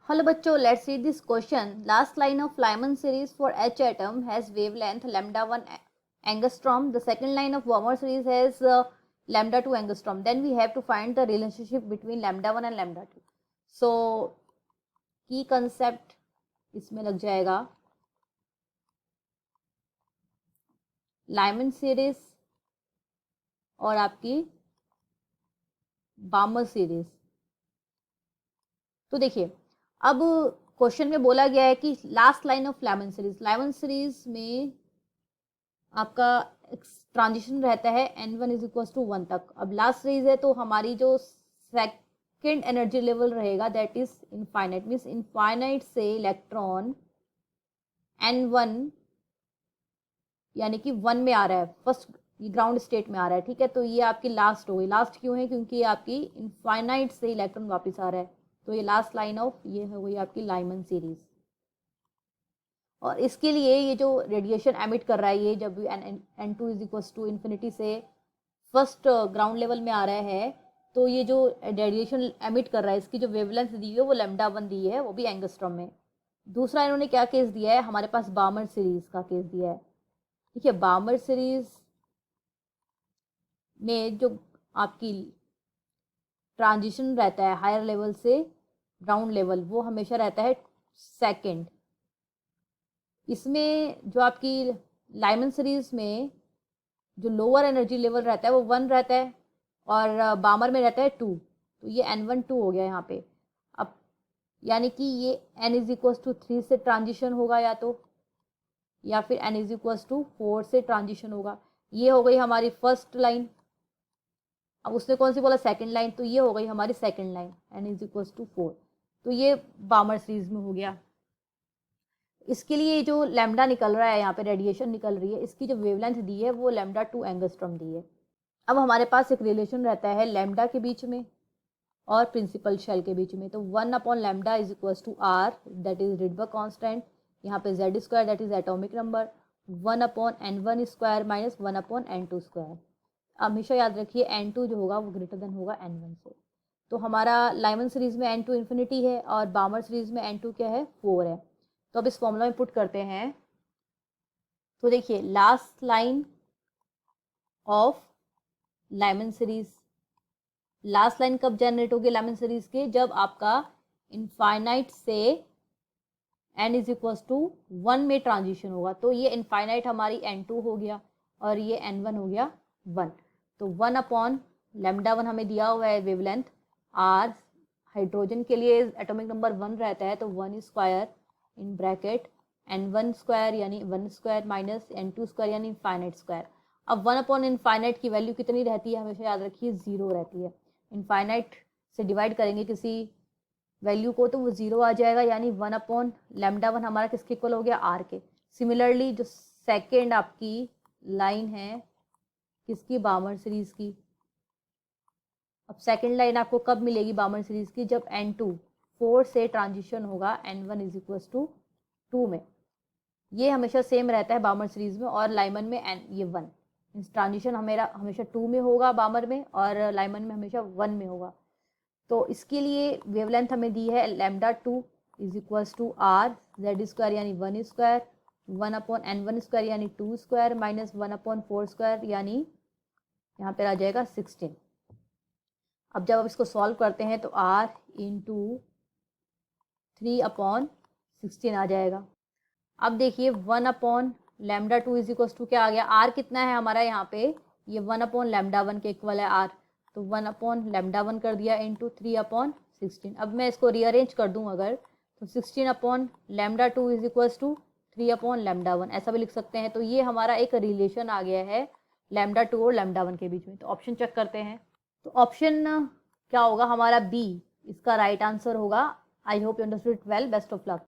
Hello बच्चों, let's read this question. Last line of Lyman series for H atom has wavelength lambda 1 angstrom. The second line of Balmer series has lambda 2 angstrom. Then we have to find the relationship between lambda 1 and lambda 2. So key concept इसमें लग जाएगा Lyman series और आपकी Balmer series. तो देखिए, अब question में बोला गया है कि last line of Lyman series में आपका ट्रांजिशन रहता है n1 इज इक्वल टू 1 तक. अब लास्ट सीरीज है तो हमारी जो सेकेंड एनर्जी लेवल रहेगा that is infinite, means infinite से इलेक्ट्रॉन n1 यानी कि 1 में आ रहा है, फर्स्ट ग्राउंड स्टेट में आ रहा है. ठीक है, तो ये आपकी लास्ट हो गई. लास्ट क्यों है? क्योंकि ये आपकी इनफाइनाइट से इलेक्ट्रॉन वापस आ रहा है. तो ये लास्ट लाइन ऑफ ये हो गई आपकी लाइमन सीरीज. और इसके लिए ये जो रेडिएशन एमिट कर रहा है, ये जब n2 is equal to infinity से फर्स्ट ग्राउंड लेवल में आ रहा है, तो ये जो रेडिएशन एमिट कर रहा है इसकी जो वेवलेंथ दी है वो λ1 दी है, वो भी एंगस्ट्रॉम में. दूसरा इन्होंने क्या केस दिया है, हमारे पास बामर सीरीज का केस दिया है. ठीक है, बामर सीरीज में जो आपकी ट्रांजिशन रहता है हायर लेवल से ग्राउंड लेवल, वो हमेशा रहता है सेकंड. इसमें जो आपकी लाइमन सीरीज में जो लोअर एनर्जी लेवल रहता है वो 1 रहता है और बामर में रहता है 2. तो ये n1 2 हो गया यहाँ पे. अब यानी कि ये n इज इक्वल टू 3 से ट्रांजिशन होगा या फिर n इज इक्वल टू 4 से ट्रांजिशन होगा. ये हो गई हमारी फर्स्ट लाइन. अब उसने कौन सी बोला? Second line. तो ये हो गई हमारी second line, n is equal to 4. तो ये बामर सीरीज में हो गया. इसके लिए जो लैम्डा निकल रहा है यहाँ पे, रेडिएशन निकल रही है, इसकी जो वेवलेंथ दी है वो लैम्डा 2 एंगस्ट्रॉम दी है. अब हमारे पास एक रिलेशन रहता है लैम्डा के बीच में और प्रिंसिपल शेल के बीच में. तो 1 upon lambda is equal to R, that is Rydberg constant. यहाँ पे z square that is atomic number, 1 upon n1 square minus 1 upon n2 square. हमेशा याद रखिए n2 जो होगा वो ग्रेटर देन होगा n1 से. तो हमारा लाइमन सीरीज में n2 इन्फिनिटी है और बामर सीरीज में n2 क्या है? 4 है. तो अब इस फॉर्मूला में पुट करते हैं. तो देखिए, last line of Lyman series, last line कब जनरेट होगी लाइमन सीरीज के? जब आपका इनफाइनाइट से n इज इक्वल टू 1 में ट्रांजिशन होगा. तो ये इनफाइनाइट हमारी n2 हो गया और ये n1 हो गया 1. तो 1 अपॉन लैम्डा 1 हमें दिया हुआ है वेवलेंथ r. हाइड्रोजन के लिए एटॉमिक नंबर 1 रहता है, तो 1 square in bracket n1 square यानी 1 स्क्वायर माइनस n2 स्क्वायर यानी इनफाइनाइट स्क्वायर. अब 1 अपॉन इनफाइनाइट की वैल्यू कितनी रहती है? हमेशा याद रखिए 0 रहती है. इनफाइनाइट से डिवाइड करेंगे किसी वैल्यू को तो वो 0 आ जाएगा, यानी 1 अपॉन लैम्डा 1 हमारा किसके इक्वल हो गया? r के. सिमिलरली जो सेकेंड आपकी लाइन है किसकी? बामर सीरीज की. अब सेकेंड लाइन आपको कब मिलेगी बामर सीरीज की? जब n2 4 से ट्रांजिशन होगा n1 इज इक्वल टू 2 में. ये हमेशा सेम रहता है बामर सीरीज में और लाइमन में ये 1. ट्रांजिशन हमेशा 2 में होगा बामर में और लाइमन में हमेशा 1 में होगा. तो इसके लिए वेवलेंथ हमें दी है lambda 2 is equal to R Z square यानी 1 स्क्वायर, 1 अपॉन n1 स्क्वायर यानी 2 स्क्वायर माइनस 1 अपॉन 4 स्क्वायर यानी यहाँ पर आ जाएगा 16. अब जब आप इसको सॉल्व करते हैं तो r इंटू 3 अपॉन 16 आ जाएगा. अब देखिए 1 upon lambda 2 is equal to क्या आ गया? r कितना है हमारा यहाँ पे? ये 1 अपॉन लैम्डा 1 के इक्वल है r. तो 1 अपॉन लैम्डा 1 कर दिया इंटू 3 अपॉन 16. अब मैं इसको रीअरेंज कर दूँ अगर, तो 16 upon lambda 2 is equal to 3 upon lambda 1 ऐसा भी लिख सकते हैं. तो ये हमारा एक रिलेशन आ गया है लैम्डा 2 और लैम्डा 1 के बीच में. तो ऑप्शन चेक करते हैं. तो ऑप्शन क्या होगा हमारा? बी इसका राइट आंसर होगा. I hope you understood it well. Best of luck.